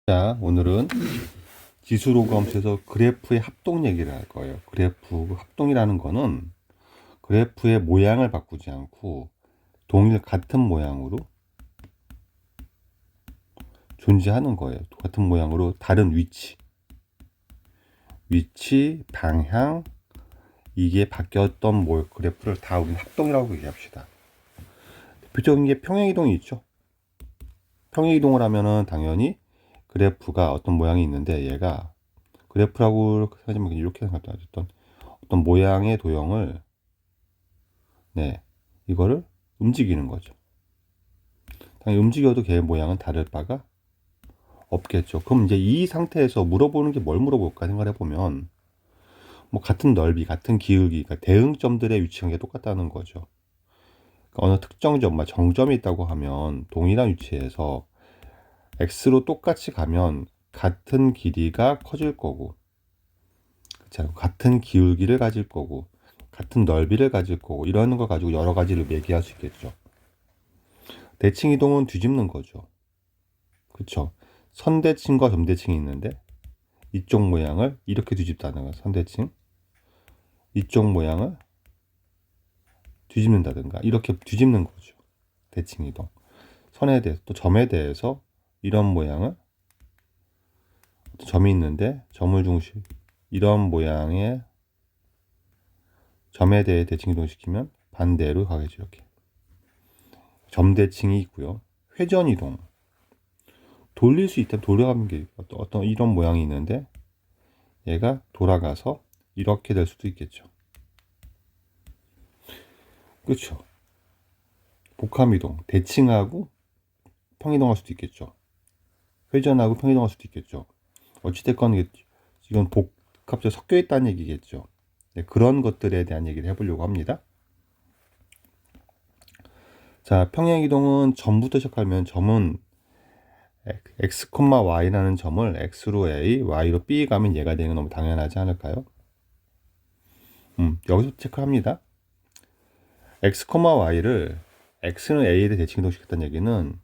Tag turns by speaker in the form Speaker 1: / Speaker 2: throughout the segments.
Speaker 1: 자, 오늘은 지수로그함수에서 그래프의 합동 얘기를 할 거예요. 그래프 합동이라는 거는 그래프의 모양을 바꾸지 않고 같은 모양으로 존재하는 거예요. 같은 모양으로 다른 위치, 방향, 이게 바뀌었던 그래프를 다 우리는 합동이라고 얘기합시다. 대표적인 게 평행이동이 있죠. 평행이동을 하면은 당연히 그래프가 어떤 모양이 있는데 얘가 그래프라고 하지만 이렇게 생각도 어떤 모양의 도형을 이거를 움직이는 거죠. 당연히 움직여도 걔 모양은 다를 바가 없겠죠. 그럼 이제 이 상태에서 물어보는 게 뭘 물어볼까 생각해 보면 뭐 같은 넓이, 같은 기울기, 그러니까 대응점들의 위치한 게 똑같다는 거죠. 그러니까 어느 특정 점, 정점이 있다고 하면 동일한 위치에서 x로 똑같이 가면 같은 길이가 커질 거고, 그렇죠? 같은 기울기를 가질 거고, 같은 넓이를 가질 거고, 이러는 걸 가지고 여러 가지를 얘기할 수 있겠죠. 대칭 이동은 뒤집는 거죠. 그쵸? 선대칭과 점대칭이 있는데 이쪽 모양을 이렇게 뒤집다는 거예요. 선대칭. 이쪽 모양을 뒤집는다든가 이렇게 뒤집는 거죠. 대칭 이동. 선에 대해서 또 점에 대해서 이런 모양을 점이 있는데 점을 중심 이런 모양의 점에 대해 대칭 이동시키면 반대로 가겠죠. 이렇게. 점대칭이 있고요. 회전 이동. 돌릴 수 있다면 돌아가는 게 어떤 이런 모양이 있는데 얘가 돌아가서 이렇게 될 수도 있겠죠. 그렇죠. 복합이동, 대칭하고 평이동할 수도 있겠죠. 회전하고 평이동할 수도 있겠죠. 어찌됐건 지금 복합적 섞여 있다는 얘기겠죠. 네, 그런 것들에 대한 얘기를 해보려고 합니다. 자, 평행이동은 점부터 시작하면 점은 x, y라는 점을 x로 a, y로 b 가면 얘가 되는 건 너무 당연하지 않을까요? 여기서 체크합니다. x, y를 x는 a에 대해 대칭 이동시켰다는 얘기는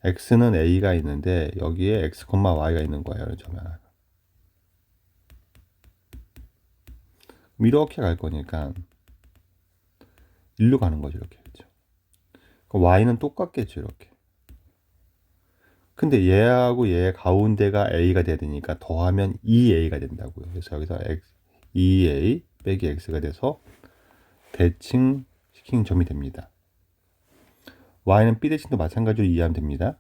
Speaker 1: x는 a가 있는데 여기에 x, y가 있는 거예요. 점 하나. 이렇게 갈 거니까 일로 가는 거죠. 이렇게. y는 똑같겠죠. 이렇게. 근데 얘하고 얘 가운데가 a가 돼야 되니까 더하면 2a가 된다고요. 그래서 여기서 2a 빼기 x가 돼서 대칭 시킨 점이 됩니다. y는 b 대칭도 마찬가지로 이해하면 됩니다.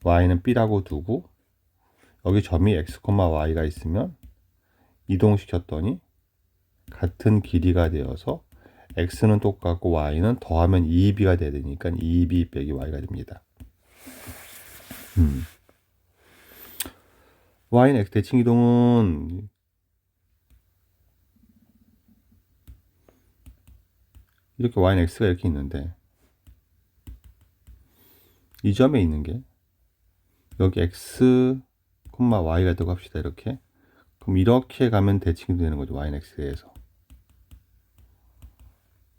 Speaker 1: y는 b라고 두고 여기 점이 x, y가 있으면 이동시켰더니 같은 길이가 되어서 x는 똑같고 y는 더하면 2b가 돼야 되니까 2b 빼기 y가 됩니다. y는 x 대칭 이동은 이렇게 y는 x가 이렇게 있는데 이 점에 있는 게 여기 x, y가 되고 합시다. 이렇게. 그럼 이렇게 가면 대칭이 되는 거죠. y는 x에서.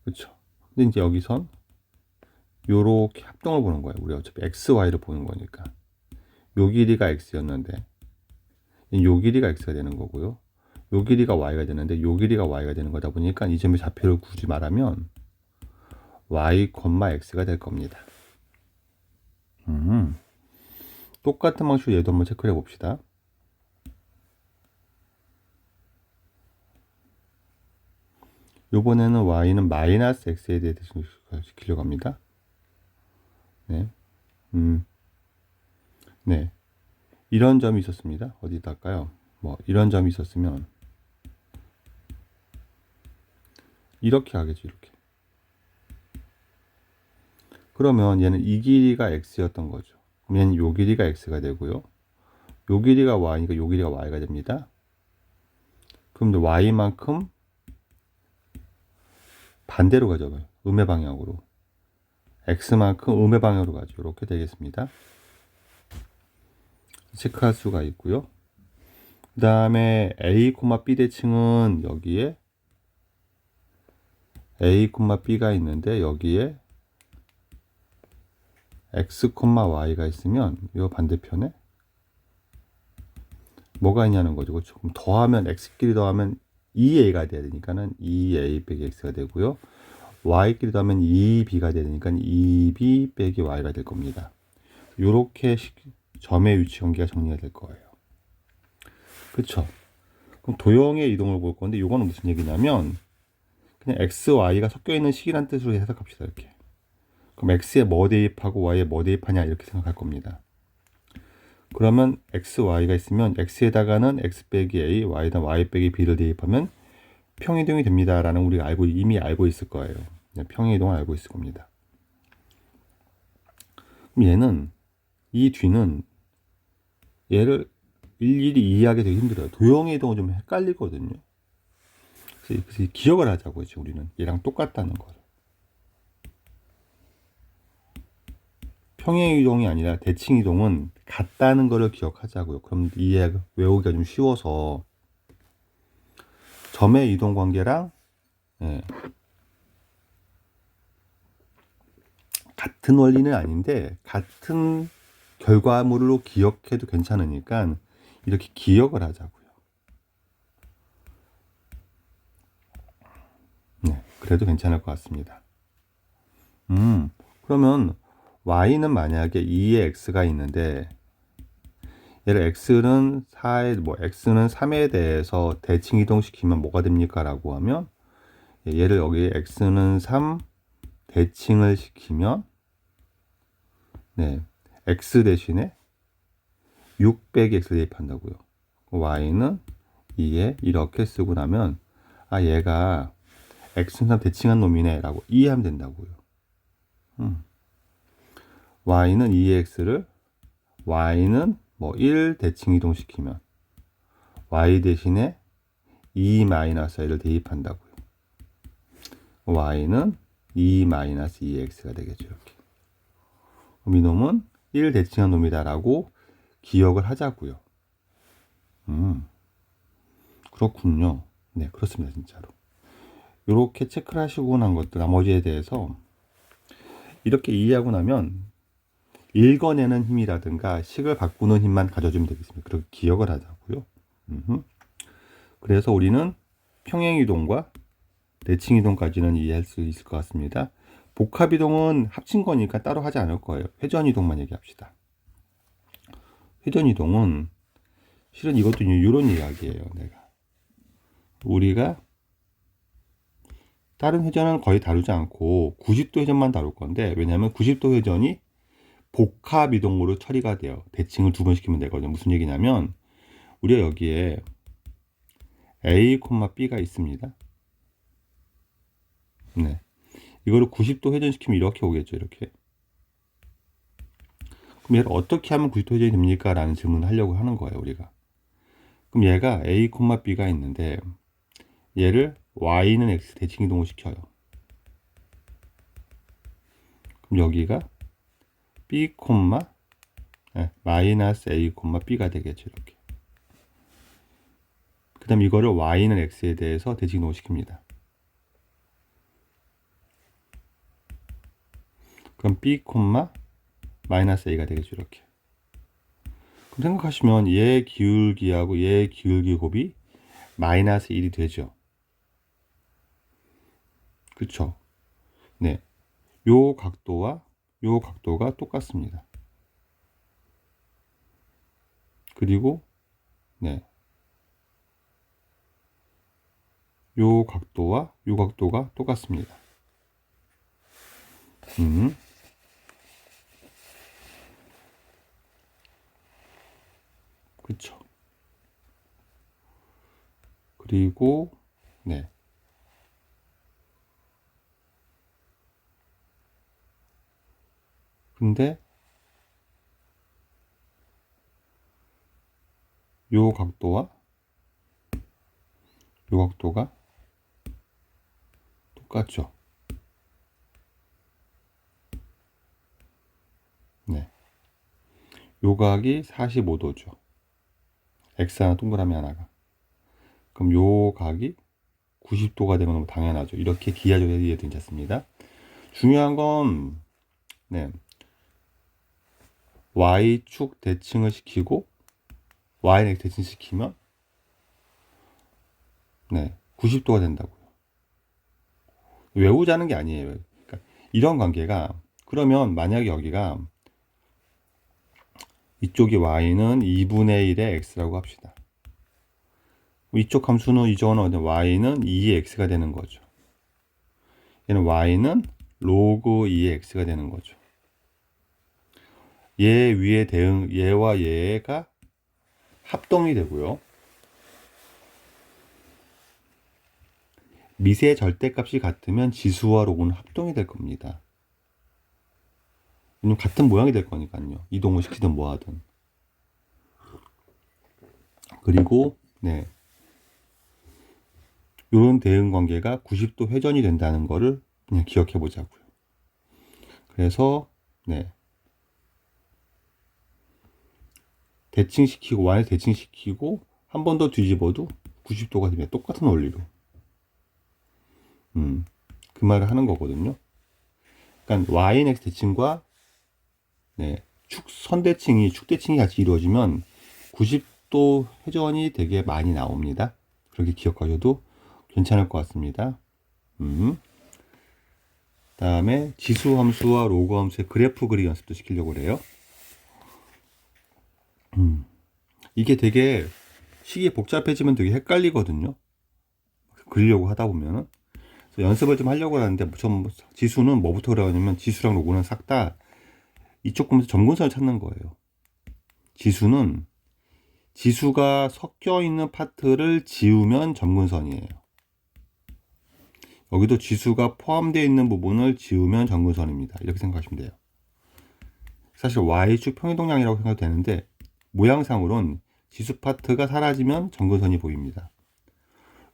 Speaker 1: 그렇죠. 근데 이제 여기선 요렇게 합동을 보는 거예요. 우리 어차피 x, y를 보는 거니까. 요 길이가 x였는데 요 길이가 x가 되는 거고요. 요 길이가 y가 되는데 요 길이가 y가 되는 거다 보니까 이 점의 좌표를 굳이 말하면 y, x가 될 겁니다. 똑같은 방식으로 얘도 한번 체크해 봅시다. 요번에는 y는 마이너스 x에 대해 시키려고 합니다. 네. 네. 이런 점이 있었습니다. 어디다 할까요? 이런 점이 있었으면 이렇게 하겠죠. 이렇게. 그러면 얘는 이 길이가 x였던 거죠. 그럼 얘는 요 길이가 x가 되고요. 요 길이가 y니까 요 길이가 y가 됩니다. 그럼 이제 y만큼 반대로 가죠. 음의 방향으로. x만큼 음의 방향으로 가죠. 이렇게 되겠습니다. 체크할 수가 있고요. 그 다음에 a, b 대칭은 여기에 a, b가 있는데 여기에 x, y가 있으면 이 반대편에 뭐가 있냐는 거죠. 그렇죠? 그럼 더하면 x끼리 더하면 2a가 돼야 되니까는 2a 빼기 x가 되고요. y끼리 더하면 2b가 돼야 되니까 2b 빼기 y가 될 겁니다. 요렇게 점의 위치 관계가 정리가 될 거예요. 그쵸? 그럼 도형의 이동을 볼 건데 이거는 무슨 얘기냐면 그냥 x, y가 섞여 있는 식이란 뜻으로 해석합시다. 이렇게. 그럼 x에 뭐 대입하고 y에 뭐 대입하냐 이렇게 생각할 겁니다. 그러면 x, y가 있으면 x에다가는 x 빼기 a, y에다 y 빼기 b를 대입하면 평이동이 됩니다. 라는 우리가 이미 알고 있을 거예요. 평이동을 알고 있을 겁니다. 그럼 얘는 이 뒤는 얘를 일일이 이해하기 되게 힘들어요. 도형의 이동은 좀 헷갈리거든요. 그래서 기억을 하자고요. 우리는 얘랑 똑같다는 걸. 평행 이동이 아니라 대칭 이동은 같다는 거를 기억하자고요. 그럼 외우기가 좀 쉬워서 점의 이동 관계랑 같은 원리는 아닌데 같은 결과물로 기억해도 괜찮으니까 이렇게 기억을 하자고요. 네, 그래도 괜찮을 것 같습니다. 그러면 y는 만약에 2의 x가 있는데 얘를 x는 3에 대해서 대칭 이동시키면 뭐가 됩니까? 라고 하면 얘를 여기 x는 3 대칭을 시키면 x 대신에 6 빼기 x 대입한다고요. y는 2에 이렇게 쓰고 나면 얘가 x는 3 대칭한 놈이네 라고 이해하면 된다고요. y는 2의 x를 y는 1 대칭 이동시키면 y 대신에 2-1을 대입한다고요. y는 2-2x가 되겠죠. 이렇게. 그럼 이놈은 1 대칭한 놈이다 라고 기억을 하자고요. 그렇군요. 네, 그렇습니다. 진짜로. 이렇게 체크를 하시고 난 것들 나머지에 대해서 이렇게 이해하고 나면 읽어내는 힘이라든가 식을 바꾸는 힘만 가져주면 되겠습니다. 그렇게 기억을 하자고요. 그래서 우리는 평행이동과 대칭이동까지는 이해할 수 있을 것 같습니다. 복합이동은 합친 거니까 따로 하지 않을 거예요. 회전이동만 얘기합시다. 회전이동은 실은 이것도 이런 이야기예요. 우리가 다른 회전은 거의 다루지 않고 90도 회전만 다룰 건데 왜냐하면 90도 회전이 복합 이동으로 처리가 돼요. 대칭을 2번 시키면 되거든요. 무슨 얘기냐면 우리가 여기에 A, B가 있습니다. 네, 이거를 90도 회전시키면 이렇게 오겠죠. 이렇게. 그럼 얘를 어떻게 하면 90도 회전이 됩니까? 라는 질문을 하려고 하는 거예요. 우리가. 그럼 얘가 A, B가 있는데 얘를 Y는 X 대칭 이동을 시켜요. 그럼 여기가 B, 마이너스 A, B가 되겠죠. 이렇게. 그 다음 이거를 Y는 X에 대해서 대칭 이동을 시킵니다. 그럼 B, 마이너스 A가 되겠죠. 이렇게. 그럼 생각하시면 얘 기울기하고 얘 기울기 곱이 마이너스 1이 되죠. 그쵸? 네. 요 각도와 요 각도가 똑같습니다. 그리고 요 각도와 요 각도가 똑같습니다. 그쵸? 그리고 근데 요 각도와 요 각도가 똑같죠? 요 각이 45도죠. X 하나 동그라미 하나가. 그럼 요 각이 90도가 되면 너무 당연하죠. 이렇게 기하조절이 이해되지 않습니다. 중요한 건 y축 대칭을 시키고 y는 x 대칭시키면 90도가 된다고요. 외우자는 게 아니에요. 그러니까 이런 관계가, 그러면 만약에 여기가 이쪽이 y는 2분의 1의 x라고 합시다. 이쪽 함수는 이쪽은 y는 2의 x가 되는 거죠. 얘는 y는 로그 2의 x가 되는 거죠. 얘 위에 대응, 얘와 얘가 합동이 되고요. 미세 절대값이 같으면 지수와 로그는 합동이 될 겁니다. 왜냐면 같은 모양이 될 거니까요. 이동을 시키든 뭐 하든. 그리고 이런 대응 관계가 90도 회전이 된다는 거를 그냥 기억해 보자고요. 그래서 대칭시키고 y를 대칭시키고 한 번 더 뒤집어도 90도가 되면 똑같은 원리로 그 말을 하는 거거든요. 그러니까 y는 x 대칭과 선대칭이 축대칭이 같이 이루어지면 90도 회전이 되게 많이 나옵니다. 그렇게 기억하셔도 괜찮을 것 같습니다. 다음에 지수 함수와 로그 함수의 그래프 그리기 연습도 시키려고 그래요. 이게 되게 식이 복잡해지면 되게 헷갈리거든요. 그리려고 하다 보면은. 그래서 연습을 좀 하려고 하는데, 지수는 뭐부터 그러냐면, 지수랑 로그는 싹 다 이쪽 보면서 점근선을 찾는 거예요. 지수는 지수가 섞여 있는 파트를 지우면 점근선이에요. 여기도 지수가 포함되어 있는 부분을 지우면 점근선입니다. 이렇게 생각하시면 돼요. 사실 y축 평이동량이라고 생각해도 되는데, 모양상으로는 지수 파트가 사라지면 점근선이 보입니다.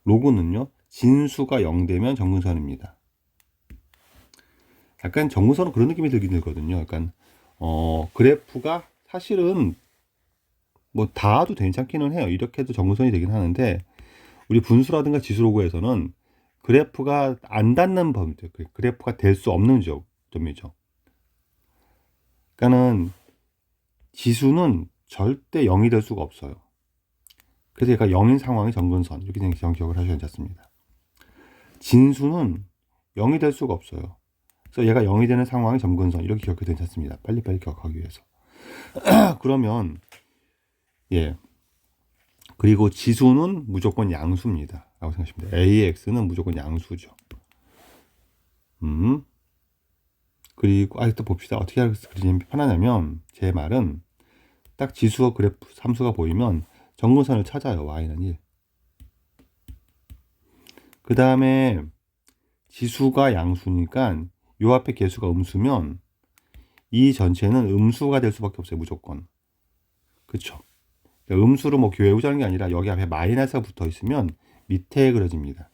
Speaker 1: 로그는요, 진수가 0되면 점근선입니다. 약간 점근선은 그런 느낌이 들긴 들거든요. 약간 그래프가 사실은 뭐 닿아도 괜찮기는 해요. 이렇게 해도 점근선이 되긴 하는데, 우리 분수라든가 지수 로그에서는 그래프가 안 닿는 범위죠. 그래프가 될 수 없는 점이죠. 그러니까는 지수는 절대 0이 될 수가 없어요. 그래서 얘가 0인 상황이 점근선, 이렇게 기억을 하셔야 괜찮습니다. 진수는 0이 될 수가 없어요. 그래서 얘가 0이 되는 상황이 점근선, 이렇게 기억해도 괜찮습니다. 빨리빨리 기억하기 위해서. 그러면 그리고 지수는 무조건 양수입니다. 라고 생각하시면 돼요. AX는 무조건 양수죠. 그리고 또 봅시다. 어떻게 그리면 편하냐면, 제 말은 딱 지수와 그래프 함수가 보이면 점근선을 찾아요. y는 1. 그 다음에 지수가 양수니까 요 앞에 개수가 음수면 이 전체는 음수가 될 수밖에 없어요. 무조건. 그쵸? 음수를 뭐 외우자는 게 아니라 여기 앞에 마이너스가 붙어 있으면 밑에 그려집니다.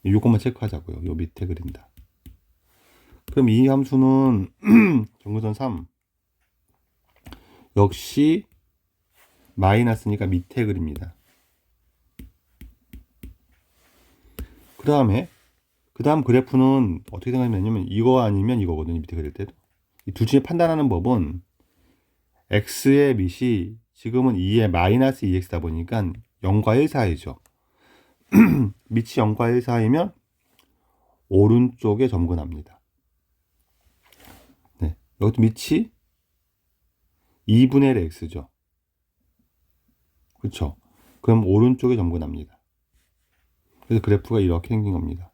Speaker 1: 요것만 체크하자고요. 요 밑에 그린다. 그럼 이 함수는 점근선 3 역시 마이너스니까 밑에 그립니다. 그 다음 그래프는 어떻게 생각하냐면 이거 아니면 이거거든요. 밑에 그릴 때도. 이 둘 중에 판단하는 법은 x의 밑이 지금은 2의 마이너스 2x다 보니까 0과 1 사이죠. 밑이 0과 1 사이면 오른쪽에 점근합니다. 여기도 밑이 2분의 1 x죠. 그렇죠? 그럼 오른쪽에 점근합니다. 그래서 그래프가 이렇게 생긴 겁니다.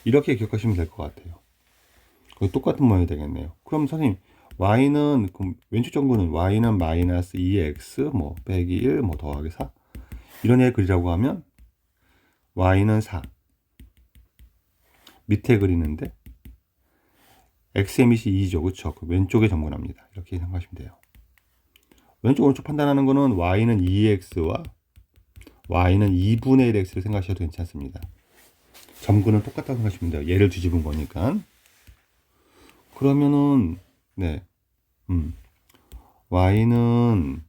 Speaker 1: 이렇게 기억하시면 될 것 같아요. 거의 똑같은 모양이 되겠네요. 그럼 선생님, y는, 그럼 왼쪽 점근은 y는 마이너스 2x, 뭐, 빼기 1, 뭐, 더하기 4. 이런 애 그리라고 하면, y는 4. 밑에 그리는데, x의 밑이 2죠. 그쵸? 그 왼쪽에 점근합니다. 이렇게 생각하시면 돼요. 왼쪽, 오른쪽 판단하는 거는 y는 2x와 y는 2분의 1x를 생각하셔도 괜찮습니다. 점근은 똑같다고 생각하시면 돼요. 얘를 뒤집은 거니까. 그러면은, y는,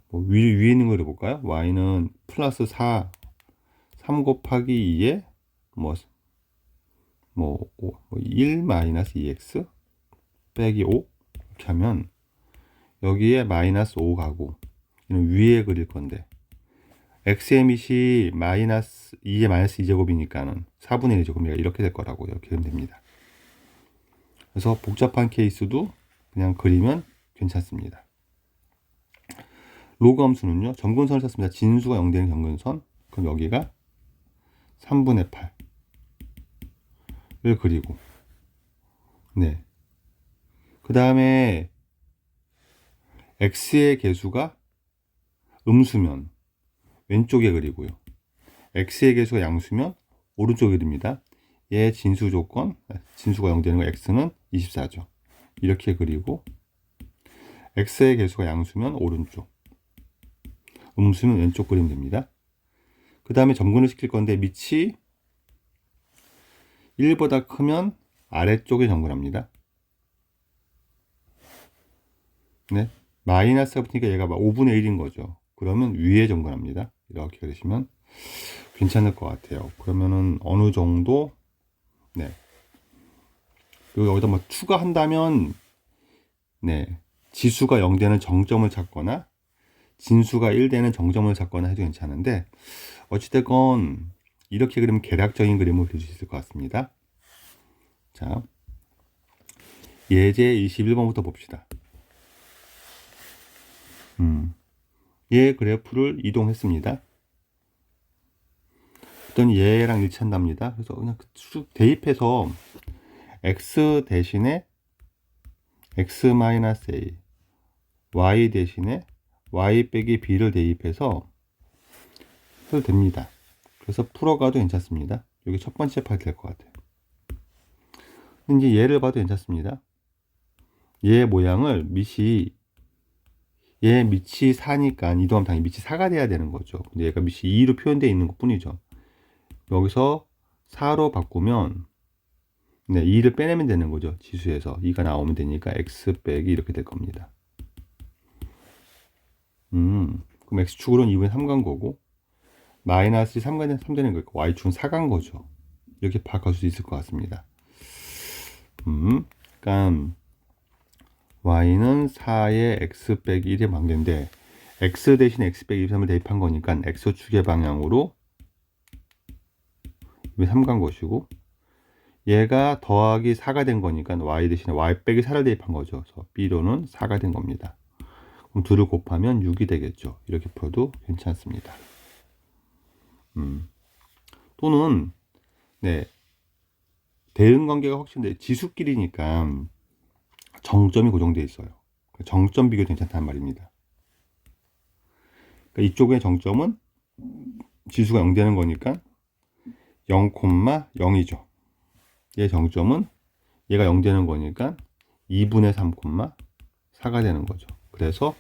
Speaker 1: 뭐 위에 있는 거 해볼까요? y는 플러스 4, 3 곱하기 2에, 뭐, 1 마이너스 2x 빼기 5 이렇게 하면 여기에 마이너스 5 가고 이는 위에 그릴 건데 x의 밑이 마이너스 2의 마이너스 2제곱이니까는 4분의 1이죠. 그럼 이렇게 될 거라고요. 이렇게 하면 됩니다. 그래서 복잡한 케이스도 그냥 그리면 괜찮습니다. 로그 함수는요. 점근선을 썼습니다. 진수가 0되는 점근선. 그럼 여기가 3분의 8을 그리고 네. 그 다음에 x의 개수가 음수면 왼쪽에 그리고요. x의 개수가 양수면 오른쪽에 그립니다. 얘 진수 조건, 진수가 0 되는 거 x는 24죠. 이렇게 그리고 x의 개수가 양수면 오른쪽, 음수면 왼쪽 그리면 됩니다. 그 다음에 점근을 시킬 건데 밑이 1보다 크면 아래쪽에 점근합니다. 네, 마이너스가 붙으니까 얘가 5분의 1인 거죠. 그러면 위에 점근합니다. 이렇게 그리시면 괜찮을 것 같아요. 그러면은 어느 정도 네. 그리고 여기다 뭐 추가한다면 네. 지수가 0 되는 정점을 찾거나 진수가 1 되는 정점을 찾거나 해도 괜찮은데 어찌됐건 이렇게 그리면 계략적인 그림을 그릴 수 있을 것 같습니다. 자, 예제 21번부터 봅시다. 얘 그래프를 이동했습니다. 어떤 얘랑 일치한답니다. 그래서 그냥 쭉 대입해서 x 대신에 x-a, y 대신에 y 빼기 b를 대입해서 해도 됩니다. 그래서 풀어가도 괜찮습니다. 여기 첫 번째 파트 될 것 같아요. 이제 얘를 봐도 괜찮습니다. 얘 모양을 얘 밑이 4니까 이동하면 당연히 밑이 4가 돼야 되는 거죠. 근데 얘가 밑이 2로 표현되어 있는 것 뿐이죠. 여기서 4로 바꾸면 네, 2를 빼내면 되는 거죠. 지수에서 2가 나오면 되니까 x 빼기 이렇게 될 겁니다. 그럼 x축으로는 2분의 3 간 거고 마이너스 3가 되는 3 되는 거니까 y축은 4 간 거죠. 이렇게 바꿀 수 있을 것 같습니다. 그러니까 y는 4의 x 빼기 1의 관계인데 x 대신에 x 빼기 23을 대입한 거니까 x축의 방향으로 2분의 3 간 것이고 얘가 더하기 4가 된 거니까 y 대신에 y 빼기 4를 대입한 거죠. 그래서 b로는 4가 된 겁니다. 그럼 2를 곱하면 6이 되겠죠. 이렇게 풀어도 괜찮습니다. 또는 네, 대응 관계가 확실한데 지수끼리니까 정점이 고정되어 있어요. 정점 비교 괜찮다는 말입니다. 그러니까 이쪽의 정점은 지수가 0 되는 거니까 0,0이죠. 얘 정점은 얘가 0 되는 거니까 2분의 3,4가 되는 거죠. 그래서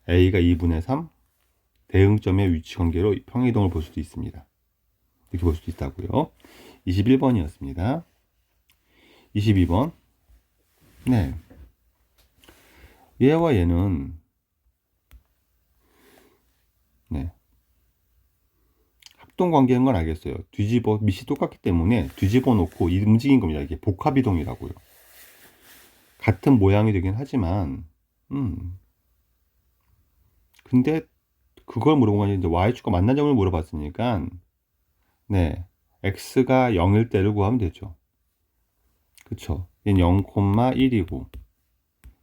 Speaker 1: A가 2분의 3 대응점의 위치 관계로 평행이동을 볼 수도 있습니다. 이렇게 볼 수도 있다고요. 21번이었습니다. 22번. 네. 얘와 얘는 네. 합동 관계인 건 알겠어요. 밑이 똑같기 때문에 뒤집어 놓고 움직인 겁니다. 이게 복합이동이라고요. 같은 모양이 되긴 하지만 근데 그걸 물어본 건 이제 y축과 만난 점을 물어봤으니까 네, x가 0일 때를 구하면 되죠. 그쵸? 얘는 0,1이고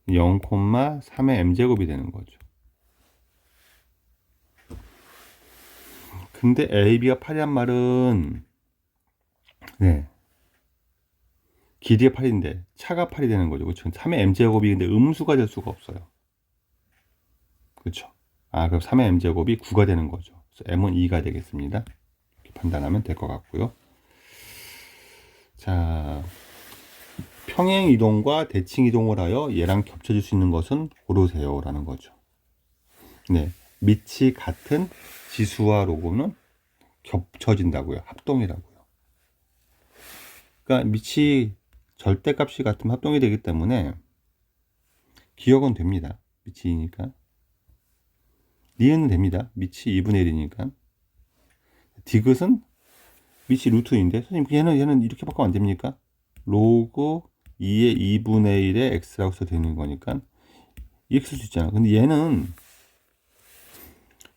Speaker 1: 0,3의 m제곱이 되는 거죠. 근데 AB가 8이란 말은 네, 길이가 8인데 차가 8이 되는 거죠. 그렇죠? 3의 m제곱이 근데 음수가 될 수가 없어요. 그렇죠? 그럼 3의 m제곱이 9가 되는 거죠. 그래서 m은 2가 되겠습니다. 이렇게 판단하면 될 것 같고요. 자, 평행 이동과 대칭 이동을 하여 얘랑 겹쳐질 수 있는 것은 고르세요 라는 거죠. 네, 밑이 같은 지수와 로고는 겹쳐진다고요. 합동이라고요. 그러니까 밑이 절대값이 같으면 합동이 되기 때문에 기억은 됩니다. 밑이 2니까 니은은 됩니다. 밑이 2분의 1이니까 디귿은 밑이 루트인데 선생님 얘는 이렇게 바꾸면 안 됩니까? 로그 2의 2분의 1의 x라고 써도 되는 거니까 이렇게 쓸 수 있잖아. 근데 얘는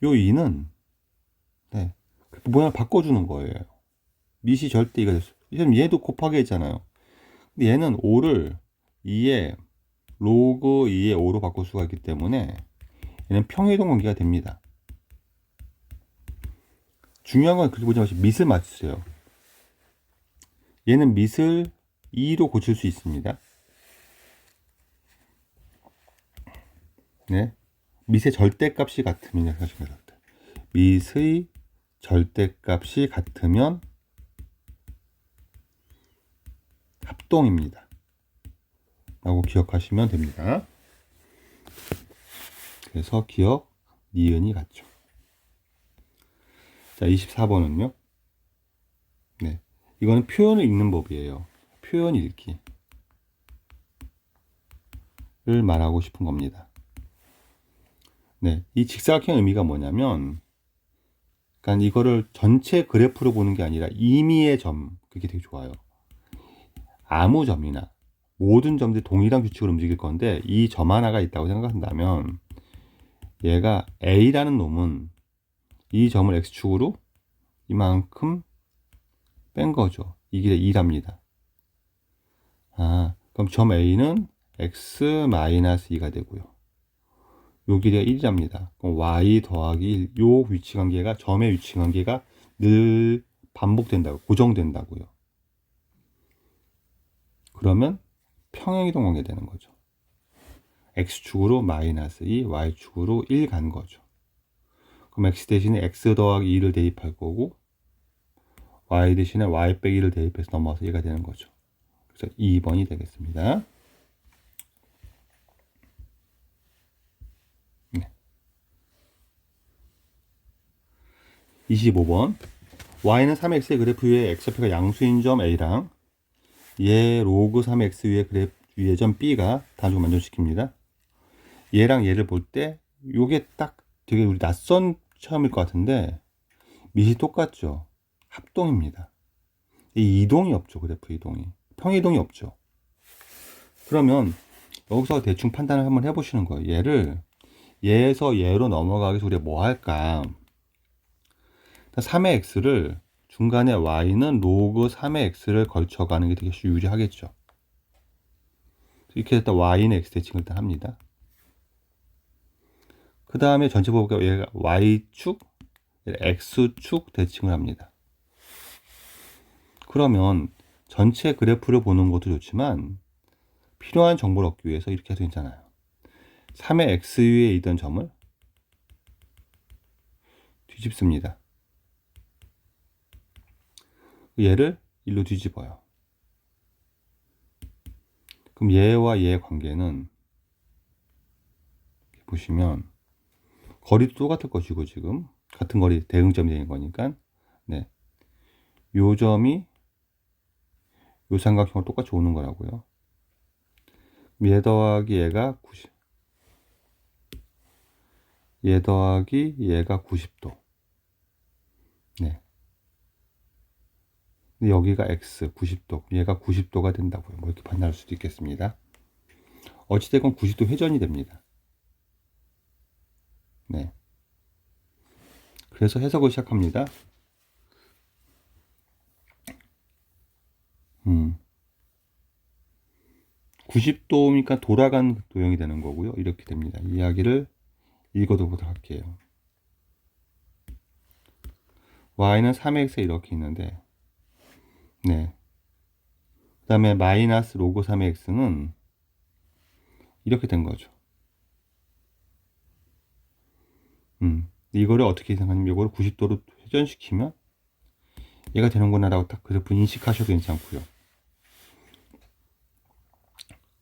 Speaker 1: 요 2는 네, 모양을 바꿔주는 거예요. 밑이 절대 2가 됐어. 그럼 얘도 곱하기 했잖아요. 근데 얘는 5를 2의 로그 2의 5로 바꿀 수가 있기 때문에 얘는 평이동 관계가 됩니다. 중요한 건 그렇게 보지 마시고 밑을 맞추세요. 얘는 밑을 2로 고칠 수 있습니다. 네. 밑의 절대값이 같으면 밑의 절대값이 같으면 합동입니다. 라고 기억하시면 됩니다. 그래서 기억, 니은이 같죠. 자, 24번은요. 네. 이거는 표현을 읽는 법이에요. 표현 읽기를 말하고 싶은 겁니다. 네. 이 직사각형 의미가 뭐냐면, 그러니까 이거를 전체 그래프로 보는 게 아니라 임의의 점, 그게 되게 좋아요. 아무 점이나 모든 점들이 동일한 규칙으로 움직일 건데 이 점 하나가 있다고 생각한다면 얘가 A라는 놈은 이 점을 X축으로 이만큼 뺀 거죠. 이 길에 2랍니다. 그럼 점 A는 X-2가 되고요. 요 길이가 1이랍니다. 그럼 Y 더하기 1, 요 위치 관계가, 점의 위치 관계가 늘 반복된다고, 고정된다고요. 그러면 평행이동 관계 되는 거죠. X축으로 -2, Y축으로 1 간 거죠. 그럼 X 대신에 X 더하기 2를 대입할 거고, Y 대신에 Y 빼기 1을 대입해서 넘어가서 얘가 되는 거죠. 그래서 2번이 되겠습니다. 네. 25번. Y는 3X의 그래프 위에 X좌표가 양수인 점 A랑 얘 로그 3X 위에 그래프 위에 점 B가 단축 만족시킵니다. 얘랑 얘를 볼 때 요게 딱 되게 우리 낯선 처음일 것 같은데 밑이 똑같죠. 합동입니다. 이 이동이 없죠. 그래프 이동이. 평이동이 없죠. 그러면 여기서 대충 판단을 한번 해보시는 거예요. 얘를 얘에서 얘로 넘어가기 위해서 우리가 뭐 할까? 3의 x를 중간에 y는 로그 3의 x를 걸쳐가는 게 되게 유리하겠죠. 이렇게 됐다 y는 x 대칭을 일단 합니다. 그 다음에 전체 보니까 얘가 y축, x축 대칭을 합니다. 그러면 전체 그래프를 보는 것도 좋지만 필요한 정보를 얻기 위해서 이렇게 해도 괜찮아요. 3의 x 위에 있던 점을 뒤집습니다. 얘를 1로 뒤집어요. 그럼 얘와 얘의 관계는 보시면 거리도 똑같을 것이고 지금 같은 거리 대응점이 되는 거니까 네, 요 점이 요 삼각형을 똑같이 오는 거라고요. 얘 더하기 얘가 90, 얘 더하기 얘가 90도. 네. 근데 여기가 x 90도, 얘가 90도가 된다고요. 뭐 이렇게 판단할 수도 있겠습니다. 어찌됐건 90도 회전이 됩니다. 네. 그래서 해석을 시작합니다. 90도니까 돌아간 도형이 되는 거고요. 이렇게 됩니다. 이야기를 읽어보도록 할게요. y는 3x에 이렇게 있는데 네. 그 다음에 마이너스 로그 3의 x는 이렇게 된 거죠. 이거를 어떻게 생각하냐면 이거를 90도로 회전시키면 얘가 되는구나 라고 딱 그래프 인식하셔도 괜찮고요.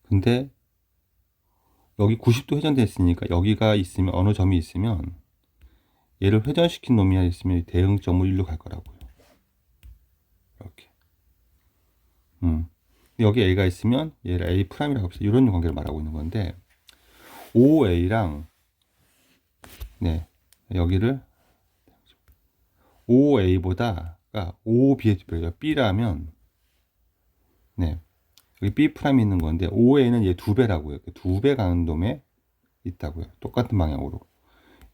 Speaker 1: 근데 여기 90도 회전됐으니까 여기가 있으면 어느 점이 있으면 얘를 회전시킨 놈이 있으면 대응점을 1로 갈 거라고요. 이렇게. 여기 A가 있으면 얘를 A'이라고 해서 이런 관계를 말하고 있는 건데 OA랑 네 여기를 OA보다 OB의 B라면, 네, 여기 B 프라임이 있는 건데, OA는 얘 2배라고요. 2배 가운데에 있다고요. 똑같은 방향으로.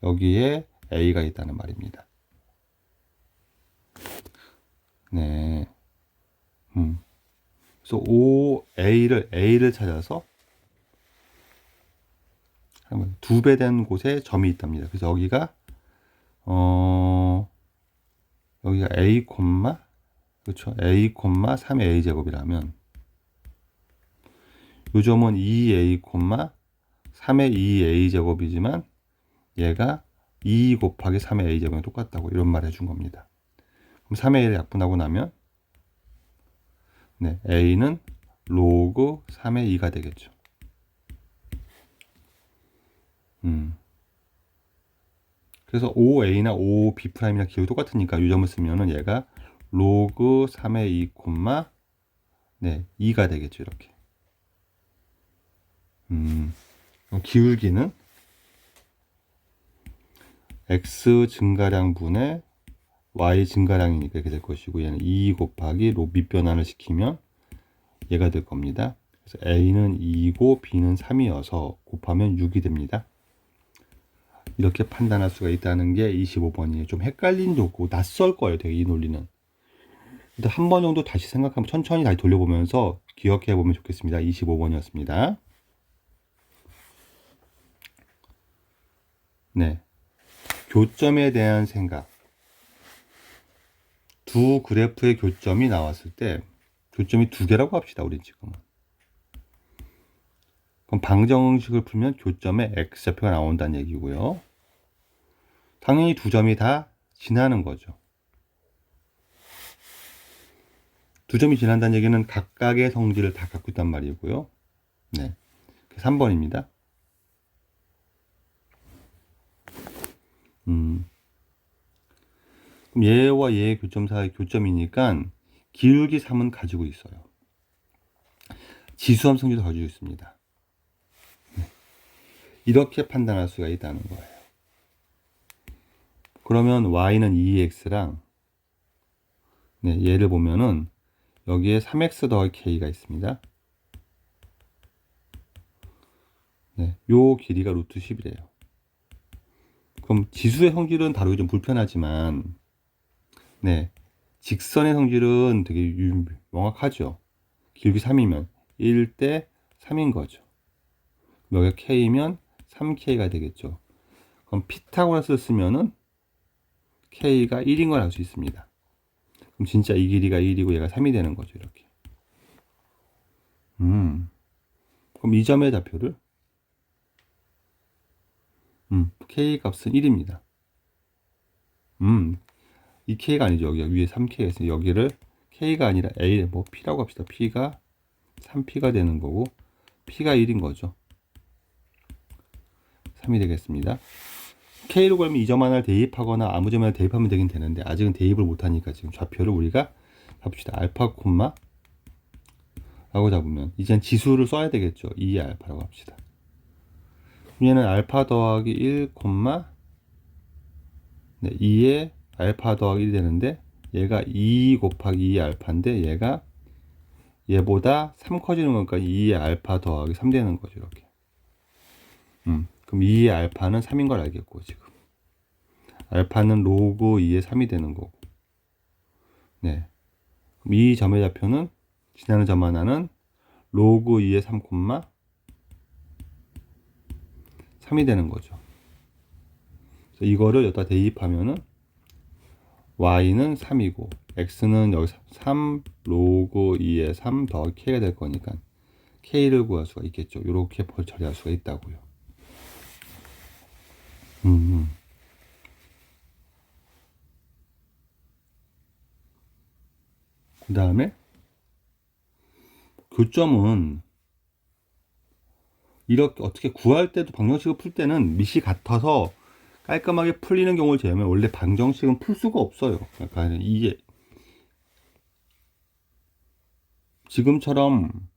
Speaker 1: 여기에 A가 있다는 말입니다. 네. 그래서 A를 찾아서 2배 된 곳에 점이 있답니다. 그래서 여기가 여기가 A, 그렇죠. A, 3A 제곱이라면 요 점은 2A, 3의 2A 제곱이지만 얘가 2 곱하기 3의 A 제곱이 똑같다고 이런 말 해준 겁니다. 그럼 3의 A를 약분하고 나면 네, A는 로그 3의 2가 되겠죠. 그래서 OA나 OB'이나 기억이 똑같으니까 이 점을 쓰면은 얘가 로그 3의 2, 네, 2가 되겠죠. 이렇게. 기울기는 X 증가량 분의 Y 증가량이니까 이렇게 될 것이고, 얘는 2 곱하기 로 밑변환을 시키면 얘가 될 겁니다. 그래서 A는 2고 B는 3이어서 곱하면 6이 됩니다. 이렇게 판단할 수가 있다는 게 25번이에요. 좀 헷갈린 도고 낯설 거예요. 되게 이 논리는. 일단 한 번 정도 다시 생각하면 천천히 다시 돌려보면서 기억해 보면 좋겠습니다. 25번이었습니다. 네. 교점에 대한 생각. 두 그래프의 교점이 나왔을 때 교점이 2개라고 합시다. 우리 지금은. 그럼 방정식을 풀면 교점에 x좌표가 나온다는 얘기고요. 당연히 두 점이 다 지나는 거죠. 두 점이 지난다는 얘기는 각각의 성질을 다 갖고 있단 말이고요. 네. 3번입니다. 그럼 얘와 얘의 교점 사이의 교점이니까 기울기 3은 가지고 있어요. 지수함 성질도 가지고 있습니다. 네. 이렇게 판단할 수가 있다는 거예요. 그러면 y는 2x랑 네, 얘를 보면은 여기에 3x 더하기 k가 있습니다. 네, 요 길이가 루트 10이래요. 그럼 지수의 성질은 다루기 좀 불편하지만 네, 직선의 성질은 되게 명확하죠. 기울기 3이면 1대 3인 거죠. 여기가 k면 3k가 되겠죠. 그럼 피타고라스를 쓰면은 k가 1인 걸 알 수 있습니다. 그럼 진짜 이 길이가 1이고 얘가 3이 되는 거죠. 이렇게. 그럼 이 점의 좌표를 k 값은 1입니다. 이 k가 아니죠. 여기 위에 3k가 있으니 여기를 k가 아니라 a 뭐 p라고 합시다. p가 3p가 되는 거고 p가 1인 거죠. 3이 되겠습니다. k로 걸면 이 점 하나를 대입하거나 아무 점 하나 대입하면 되긴 되는데 아직은 대입을 못하니까 지금 좌표를 우리가 잡읍시다. 알파 콤마 라고 잡으면 이젠 지수를 써야 되겠죠. 2의 알파라고 합시다. 얘는 알파 더하기 1 콤마 네, 2의 알파 더하기 1이 되는데 얘가 2 곱하기 2의 알파인데 얘가 얘보다 3 커지는 거니까 2의 알파 더하기 3 되는 거죠. 이렇게. 그럼 2의 알파는 3인 걸 알겠고 지금 알파는 로그 2의 3이 되는 거고 네. 그럼 이 점의 좌표는 지나는 점 하나는 로그 2의 3 콤마 3이 되는 거죠. 그래서 이거를 여기다 대입하면은 y는 3이고 x는 여기 3 로그 2의 3 더하기 k가 될 거니까 k를 구할 수가 있겠죠. 이렇게 처리할 수가 있다고요. 그 다음에 교점은 이렇게 어떻게 구할 때도 방정식을 풀 때는 밑이 같아서 깔끔하게 풀리는 경우를 제외하면 원래 방정식은 풀 수가 없어요. 그러니까 이게 지금처럼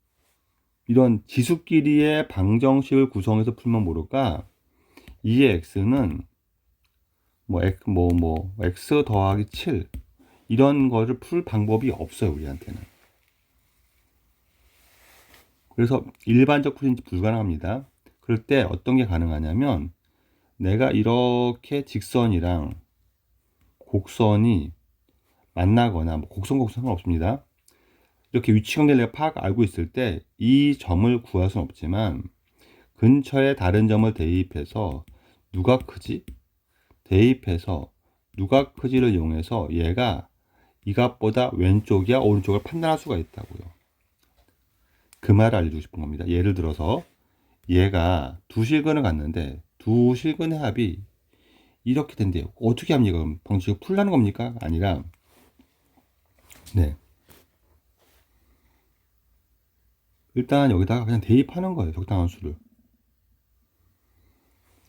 Speaker 1: 이런 지수끼리의 방정식을 구성해서 풀면 모를까 2의 x는 x 더하기 7 이런 거를 풀 방법이 없어요, 우리한테는. 그래서 일반적 풀이는 불가능합니다. 그럴 때 어떤 게 가능하냐면, 내가 이렇게 직선이랑 곡선이 만나거나, 뭐 곡선 상관없습니다. 이렇게 위치 관계를 내가 알고 있을 때 이 점을 구할 수는 없지만, 근처에 다른 점을 대입해서 누가 크지? 대입해서 누가 크지를 이용해서 얘가 이 값보다 왼쪽이야 오른쪽을 판단할 수가 있다고요. 그 말을 알려주고 싶은 겁니다. 예를 들어서 얘가 두 실근을 갔는데 두 실근의 합이 이렇게 된대요. 어떻게 합니까? 그럼 방식을 풀라는 겁니까? 아니라, 네, 일단 여기다가 그냥 대입하는 거예요. 적당한 수를.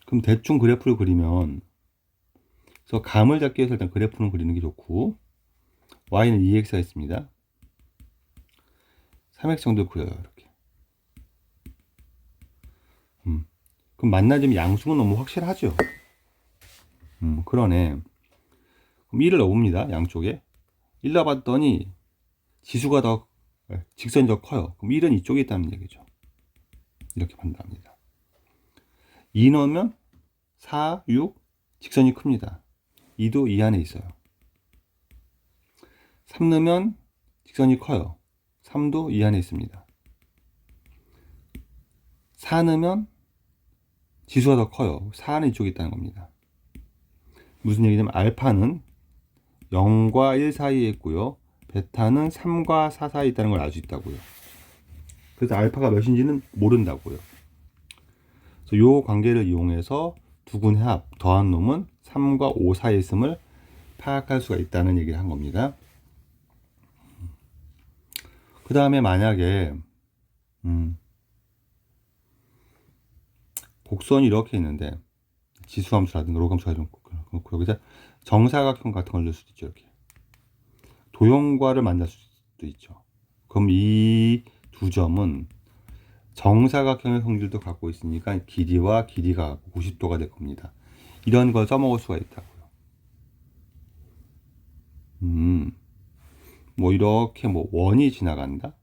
Speaker 1: 그럼 대충 그래프를 그리면, 그래서 감을 잡기 위해서 일단 그래프는 그리는 게 좋고, y는 2x가 있습니다. 3x 정도 그려요. 이렇게. 그럼 만나지면 양수는 너무 확실하죠. 그러네. 그럼 1을 넣어봅니다. 양쪽에. 1 넣어봤더니 지수가 더, 직선이 더 커요. 그럼 1은 이쪽에 있다는 얘기죠. 이렇게 판단합니다. 2 넣으면 4, 6, 직선이 큽니다. 2도 이 안에 있어요. 3 넣으면 직선이 커요. 3도 이 안에 있습니다. 4 넣으면 지수가 더 커요. 4는 이쪽에 있다는 겁니다. 무슨 얘기냐면 알파는 0과 1 사이에 있고요. 베타는 3과 4 사이에 있다는 걸 알 수 있다고요. 그래서 알파가 몇인지는 모른다고요. 그래서 이 관계를 이용해서 두근의 합 더한 놈은 3과 5 사이에 있음을 파악할 수가 있다는 얘기를 한 겁니다. 그 다음에 만약에 곡선이 이렇게 있는데 지수함수라든가 로감수라든가 여기서 정사각형 같은 걸 넣을 수도 있죠. 이렇게 도형과를 만날 수도 있죠. 그럼 이 두 점은 정사각형의 성질도 갖고 있으니까 길이와 길이가 90도가 될 겁니다. 이런 걸 써먹을 수가 있다고요. 뭐 이렇게 뭐 원이 지나간다.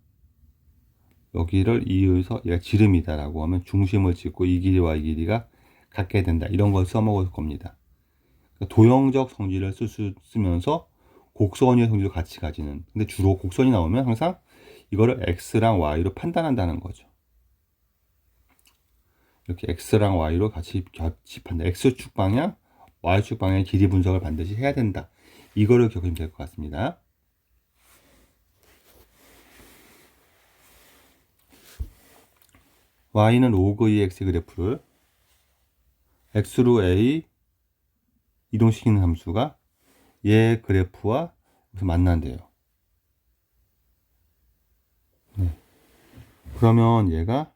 Speaker 1: 여기를 이어서 얘가 지름이다라고 하면 중심을 짓고 이 길이와 이 길이가 같게 된다. 이런 걸 써먹을 겁니다. 그러니까 도형적 성질을 쓰면서 곡선의 성질도 같이 가지는. 근데 주로 곡선이 나오면 항상 이거를 x랑 y로 판단한다는 거죠. 이렇게 x랑 y로 같이 판단. x축 방향, y축 방향의 길이 분석을 반드시 해야 된다. 이거를 기억하시면 될 것 같습니다. y는 로그 2x 그래프를 x로 a 이동시키는 함수가 얘 그래프와 만난대요. 네. 그러면 얘가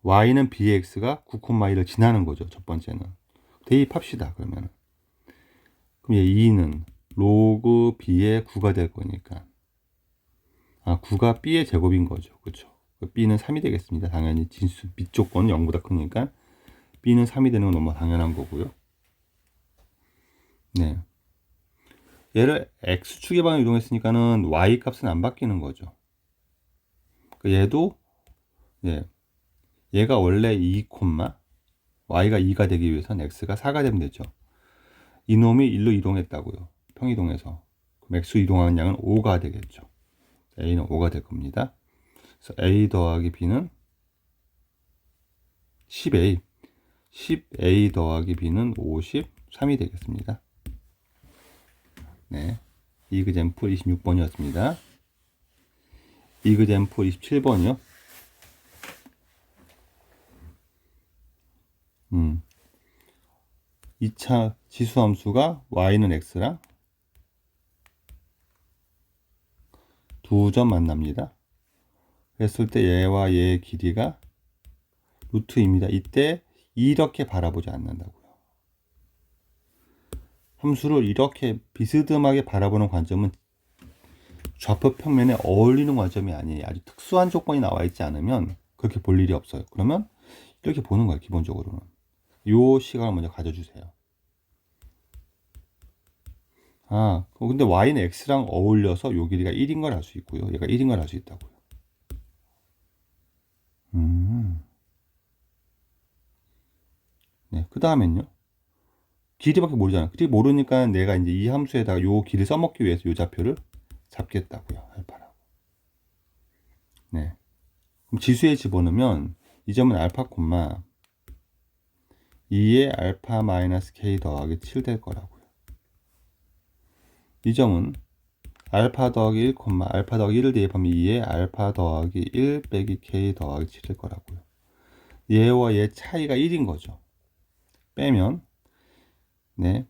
Speaker 1: y는 bx가 9,2를 지나는 거죠. 첫 번째는. 대입합시다. 그러면. 그럼 얘 2는 로그 b의 9가 될 거니까. 9가 b의 제곱인 거죠. 그렇죠. b는 3이 되겠습니다. 당연히 진수 b조건 0보다 크니까 b는 3이 되는 건 너무 당연한 거고요. 네. 얘를 x축의 방향으로 이동했으니까는 y 값은 안 바뀌는 거죠. 얘도 예, 얘가 원래 2, y가 2가 되기 위해서는 x가 4가 되면 되죠. 이놈이 1로 이동했다고요. 평이동해서. 그럼 x 이동하는 양은 5가 되겠죠. a는 5가 될 겁니다. 그래서 a 더하기 b는 10a. 10a 더하기 b는 53이 되겠습니다. 네. 이그젠플 26번이었습니다. 이그젠플 27번이요. 2차 지수함수가 y는 x랑 두 점 만납니다. 그랬을 때 얘와 얘의 길이가 루트입니다. 이때 이렇게 바라보지 않는다고요. 함수를 이렇게 비스듬하게 바라보는 관점은 좌표 평면에 어울리는 관점이 아니에요. 아주 특수한 조건이 나와 있지 않으면 그렇게 볼 일이 없어요. 그러면 이렇게 보는 거예요. 기본적으로는. 요 시각을 먼저 가져주세요. 근데 y는 x랑 어울려서 요 길이가 1인 걸 알 수 있고요. 얘가 1인 걸 알 수 있다고요. 네, 그 다음엔요. 길이밖에 모르잖아. 길이 모르니까 내가 이제 이 함수에다가 요 길이 써먹기 위해서 요 좌표를 잡겠다고요. 알파라고. 네. 그럼 지수에 집어넣으면 이 점은 알파 콤마 2의 알파 마이너스 k 더하기 7 될 거라고요. 이 점은 알파 더하기 1 콤마 알파 더하기 1을 대입하면 2의 알파 더하기 1 빼기 k 더하기 7 될 거라고요. 얘와 얘 차이가 1인 거죠. 빼면 네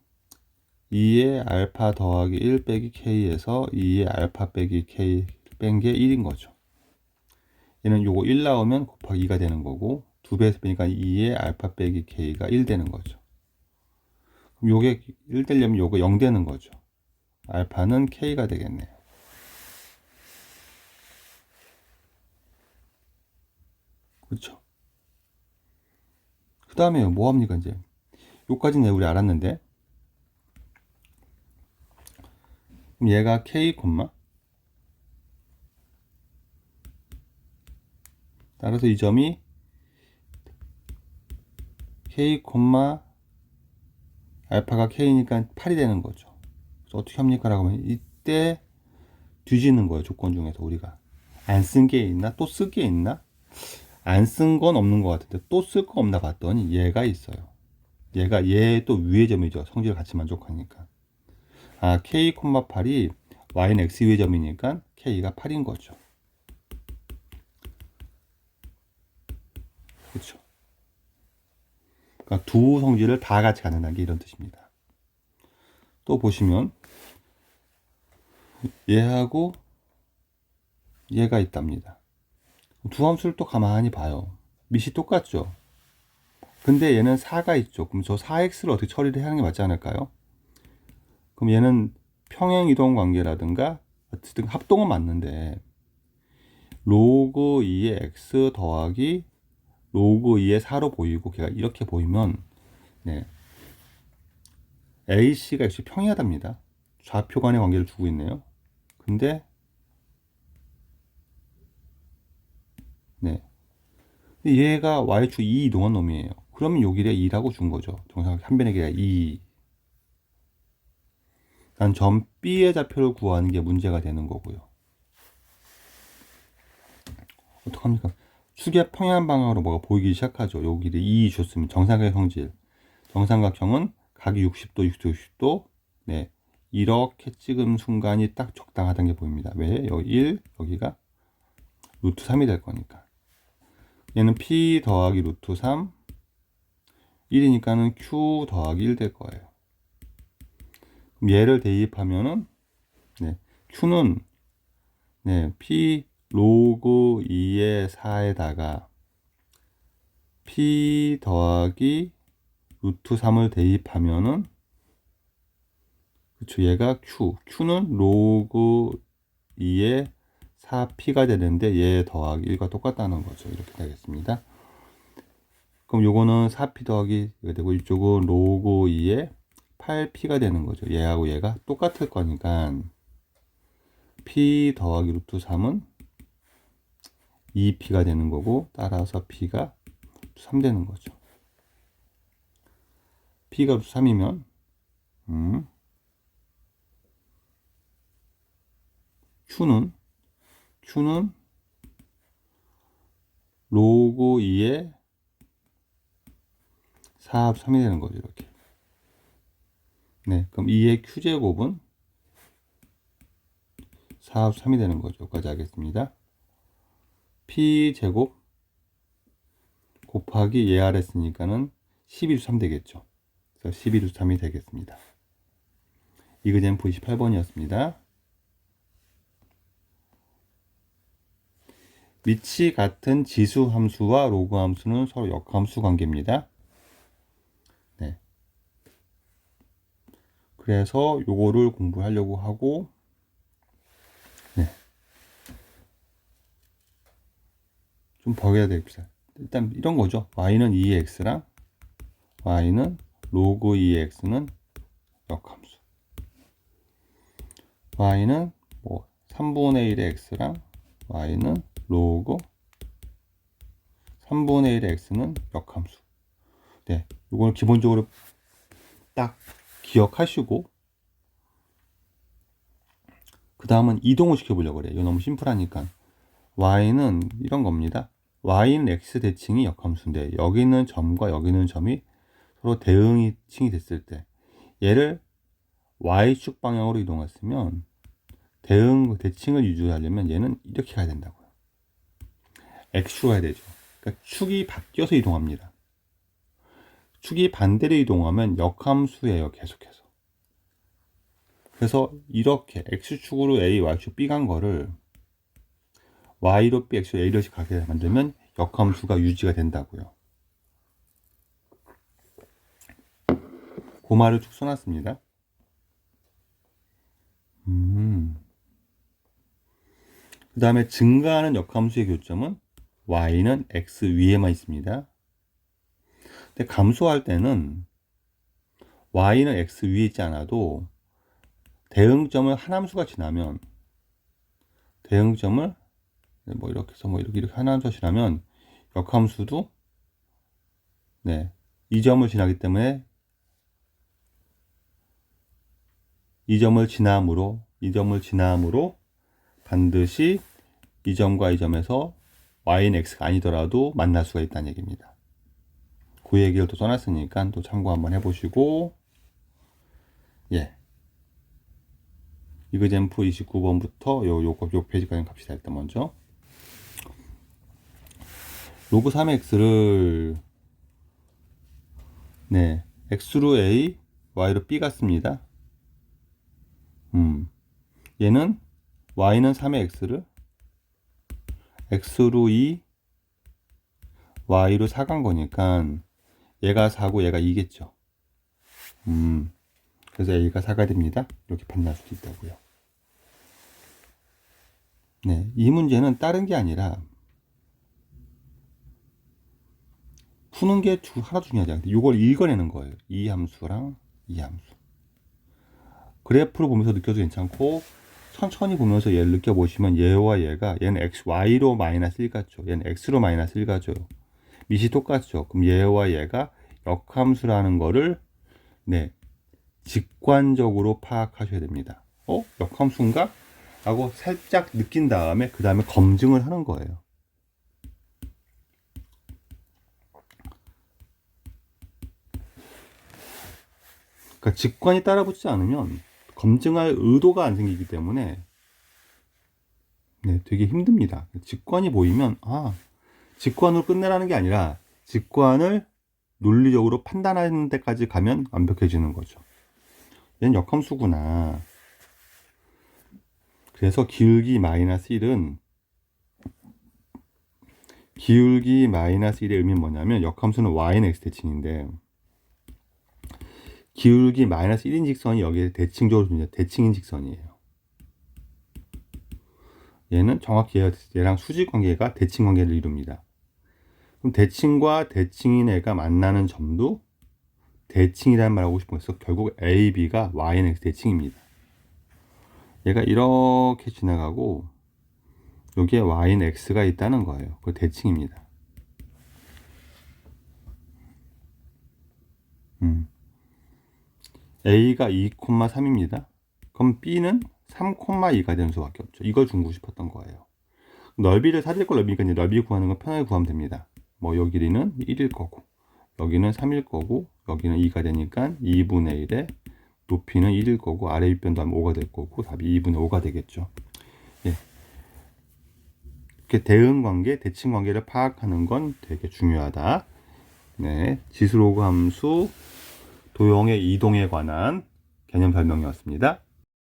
Speaker 1: 2의 알파 더하기 1 빼기 k에서 2의 알파 빼기 k 뺀 게 1인 거죠. 얘는 요거 1 나오면 곱하기 2가 되는 거고 2배에서 빼니까 2의 알파 빼기 k가 1 되는 거죠. 그럼 요게 1 되려면 요거 0 되는 거죠. 알파는 k가 되겠네요. 그렇죠. 그 다음에 뭐 합니까 이제? 요까지는 우리 알았는데 그럼 얘가 k 콤마 따라서 이 점이 k 콤마 알파가 k니까 8이 되는 거죠. 그래서 어떻게 합니까? 라고 하면 이때 뒤지는 거예요. 조건 중에서 우리가 안 쓴 게 있나? 또 쓸 게 있나? 안 쓴 건 없는 것 같은데 또 쓸 거 없나 봤더니 얘가 있어요. 얘가 얘 또 위의 점이죠. 성질을 같이 만족하니까. k, 8이 y는 x 위의 점이니까 k가 8인 거죠. 그렇죠. 그러니까 두 성질을 다 같이 갖는다는 게 이런 뜻입니다. 또 보시면 얘하고 얘가 있답니다. 두 함수를 또 가만히 봐요. 밑이 똑같죠. 근데 얘는 4가 있죠. 그럼 저 4x를 어떻게 처리를 하는 게 맞지 않을까요? 그럼 얘는 평행 이동 관계라든가 어쨌든 합동은 맞는데 로그 2의 x 더하기 로그 2의 4로 보이고 걔가 이렇게 보이면 네. AC가 역시 평이하답니다. 좌표 간의 관계를 두고 있네요. 근데 네. 얘가 y축 2 이동한 놈이에요. 그러면 요 길에 2라고 준 거죠. 정상 한 변의 길이가 2. 난 점 B의 좌표를 구하는 게 문제가 되는 거고요. 어떡합니까? 축의 평행 방향으로 뭐가 보이기 시작하죠. 요 길이 2 줬으면 정삼각의 성질. 정삼각형은 각이 60도, 60도, 60도. 네. 이렇게 찍은 순간이 딱 적당하다는 게 보입니다. 왜? 여기 1, 여기가 루트 3이 될 거니까. 얘는 P 더하기 루트 3. 1이니까는 Q 더하기 1 될 거예요. 그럼 얘를 대입하면은, 네. Q는, 네. P 로그 2의 4에다가 P 더하기 루트 3을 대입하면은 그쵸 얘가 Q는 로그 2의 4P가 되는데 얘 더하기 1과 똑같다는 거죠. 이렇게 되겠습니다. 그럼 요거는 4P 더하기 이게 되고 이쪽은 로그 2의 8P가 되는 거죠. 얘하고 얘가 똑같을 거니까 P 더하기 루트 3은 2P가 되는 거고 따라서 P가 3 되는 거죠. P가 3이면 Q는 로그 2의 4합 3이 되는 거죠. 이렇게. 네, 그럼 2의 Q제곱은 4합 3이 되는 거죠. 여기까지 하겠습니다. P제곱 곱하기 얘를 했으니까는 12주3 되겠죠. 그래서 12주 3이 되겠습니다. 이그젠프 28번이었습니다. 위치 같은 지수 함수와 로그 함수는 서로 역함수 관계입니다. 네. 그래서 요거를 공부하려고 하고 네. 좀 버려야 되겠다. 일단 이런 거죠. y는 2x랑 y는 로그 2x는 역함수. y는 뭐 3분의 1의 x랑 y는 로그 3분의 1의 x는 역함수. 네, 이걸 기본적으로 딱 기억하시고 그 다음은 이동을 시켜보려고 그래요. 이거 너무 심플하니까. y는 이런 겁니다. y는 x 대칭이 역함수인데 여기 있는 점과 여기 있는 점이 서로 대응이 칭이 됐을 때 얘를 y축 방향으로 이동했으면 대칭을 유지하려면 얘는 이렇게 가야 된다고요. x축 가야 되죠. 그러니까 축이 바뀌어서 이동합니다. 축이 반대로 이동하면 역함수예요. 계속해서. 그래서 이렇게 x축으로 a, y축 b 간 거를 y로 b, x로 a로 가게 만들면 역함수가 유지가 된다고요. 그 말을 쭉 써놨습니다. 그 다음에 증가하는 역함수의 교점은 y는 x 위에만 있습니다. 근데 감소할 때는 y는 x 위에 있지 않아도 대응점을 한 함수가 지나면 대응점을 뭐 이렇게 해서 뭐 이렇게 한 함수가 지나면 역함수도 네, 이 점을 지나기 때문에 이 점을 지남으로 반드시 이 점과 이 점에서 y는 x가 아니더라도 만날 수가 있다는 얘기입니다. 그 얘기를 또 써놨으니까 또 참고 한번 해보시고, 예. 이그젠프 29번부터 요 페이지까지 갑시다. 일단 먼저 로그 3의 x를 네, x로 a, y로 b 같습니다. 얘는 y는 3의 x를 x로 2, y로 4 간 거니까 얘가 4고 얘가 2겠죠. 그래서 a가 4가 됩니다. 이렇게 판단할 수도 있다고요. 네, 이 문제는 다른 게 아니라 푸는 게 하나도 중요하지 않은데 이걸 읽어내는 거예요. 이 함수랑 이 함수. 그래프로 보면서 느껴도 괜찮고 천천히 보면서 얘를 느껴보시면 얘와 얘가 얘는 y로 마이너스 1 같죠. 얘는 x로 마이너스 1 가죠. 밑이 똑같죠. 그럼 얘와 얘가 역함수라는 거를 네, 직관적으로 파악하셔야 됩니다. 역함수인가? 라고 살짝 느낀 다음에 그 다음에 검증을 하는 거예요. 그러니까 직관이 따라붙지 않으면 검증할 의도가 안 생기기 때문에 네, 되게 힘듭니다. 직관이 보이면 직관으로 끝내라는 게 아니라 직관을 논리적으로 판단하는 데까지 가면 완벽해지는 거죠. 얘는 역함수구나. 그래서 기울기 마이너스 1은 기울기 마이너스 1의 의미는 뭐냐면 역함수는 y는 x 대칭인데 기울기 마이너스 1인 직선이 여기에 대칭적으로 존재 대칭인 직선이에요. 얘는 정확히 얘랑 수직 관계가 대칭 관계를 이룹니다. 그럼 대칭과 대칭인 애가 만나는 점도 대칭이라는 말을 하고 싶은 거예요. 결국 A, B가 y는 x 대칭입니다. 얘가 이렇게 지나가고 여기에 y는 x가 있다는 거예요. 그 대칭입니다. A가 2,3입니다. 그럼 B는 3,2가 되는 수밖에 없죠. 이걸 주고 싶었던 거예요. 넓이를 사대절 넓이니까 이제 넓이 구하는 건 편하게 구하면 됩니다. 뭐 여기 길이는 1일 거고 여기는 3일 거고 여기는 2가 되니까 2분의 1에 높이는 1일 거고 아래 윗변도 하면 5가 될 거고 답이 2분의 5가 되겠죠. 예. 이렇게 대응 관계, 대칭 관계를 파악하는 건 되게 중요하다. 네, 지수로그 함수 도형의 이동에 관한 개념 설명이었습니다.